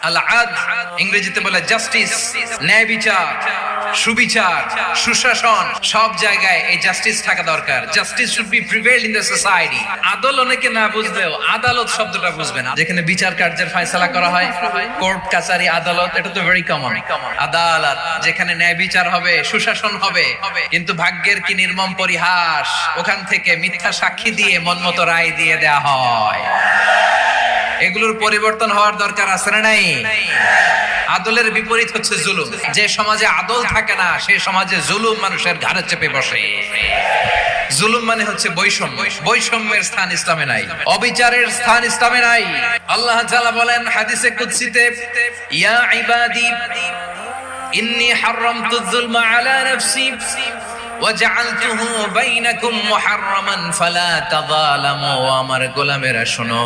আল আদ ইংরেজিতে বলে জাস্টিস, ন্যায় বিচার, সুবিচার, সুশাসন। সব জায়গায় এই জাস্টিস থাকা দরকার। Justice should be prevail in the society. আদল অনেকে না বুঝলেও আদালত শব্দটা বুঝবেন। যেখানে বিচার কার্যের ফয়সালা করা হয়, কোর্ট কাচারি আদালত, এটা তো ভেরি কমন। আদালত যেখানে ন্যায় বিচার হবে, সুশাসন হবে। কিন্তু ভাগ্যের কি নির্মম পরিহাস, ওখান থেকে মিথ্যা সাক্ষী দিয়ে মনমতো রায় দিয়ে দেয়া হয়। এগুলোর পরিবর্তন হওয়ার দরকার আছে না নাই? আদলের বিপরীত হচ্ছে জুলুম। যে সমাজে আদল থাকে না, সেই সমাজে জুলুম মানুষের ঘাড়ে চেপে বসে। জুলুম মানে হচ্ছে বৈষম্য। বৈষম্যের স্থান ইসলামে নাই, অবিচারের স্থান ইসলামে নাই। আল্লাহ তাআলা বলেন হাদিসে কুদসিতে, ইয়া ইবাদি ইন্নী হারামতুয যুলমা আলা নাফসি ওয়াজআলতুহু বাইনাকুম মুহাররামান ফালা তাযালামু। আমার গোলামেরা শোনো,